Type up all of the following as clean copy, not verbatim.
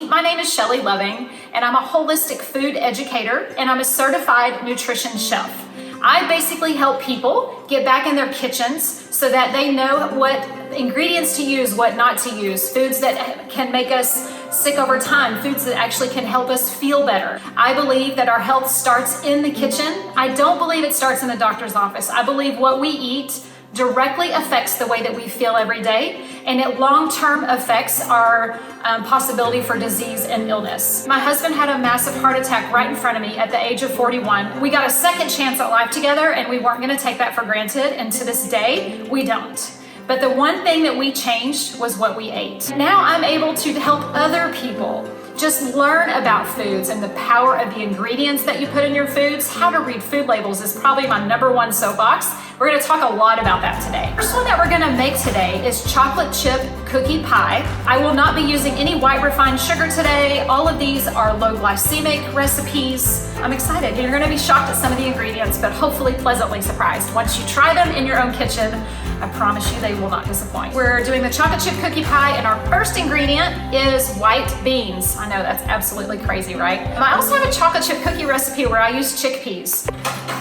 My name is Shelly Loving, and I'm a holistic food educator, and I'm a certified nutrition chef. I basically help people get back in their kitchens so that they know what ingredients to use, what not to use, foods that can make us sick over time, foods that actually can help us feel better. I believe that our health starts in the kitchen. I don't believe it starts in the doctor's office. I believe what we eat directly affects the way that we feel every day, and it long-term affects our possibility for disease and illness. My husband had a massive heart attack right in front of me at the age of 41. We got a second chance at life together, and we weren't going to take that for granted, and to this day, we don't. But the one thing that we changed was what we ate. Now I'm able to help other people just learn about foods and the power of the ingredients that you put in your foods. How to read food labels is probably my #1 soapbox. We're gonna talk a lot about that today. First one that we're gonna make today is chocolate chip cookie pie. I will not be using any white refined sugar today. All of these are low glycemic recipes. I'm excited. You're gonna be shocked at some of the ingredients, but hopefully pleasantly surprised. Once you try them in your own kitchen, I promise you they will not disappoint. We're doing the chocolate chip cookie pie, and our first ingredient is white beans. I know that's absolutely crazy, right? I also have a chocolate chip cookie recipe where I use chickpeas.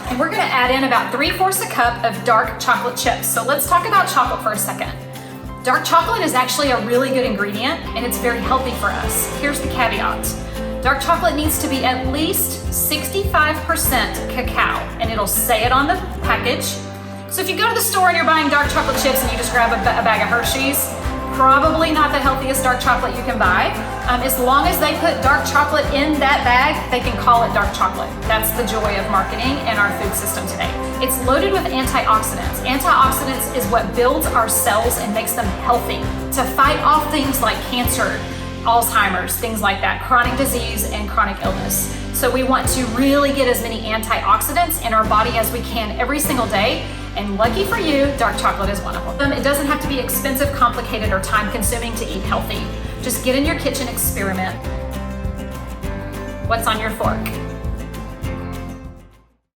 And we're gonna add in about 3/4 a cup of dark chocolate chips. So let's talk about chocolate for a second. Dark chocolate is actually a really good ingredient, and it's very healthy for us. Here's the caveat. Dark chocolate needs to be at least 65% cacao, and it'll say it on the package. So if you go to the store and you're buying dark chocolate chips and you just grab a bag of Hershey's, probably not the healthiest dark chocolate you can buy. As long as they put dark chocolate in that bag, they can call it dark chocolate. That's the joy of marketing in our food system today. It's loaded with antioxidants. Antioxidants is what builds our cells and makes them healthy to fight off things like cancer, Alzheimer's, things like that, chronic disease and chronic illness. So we want to really get as many antioxidants in our body as we can every single day. And lucky for you, dark chocolate is one of them. It doesn't have to be expensive, complicated, or time-consuming to eat healthy. Just get in your kitchen, experiment. What's on your fork?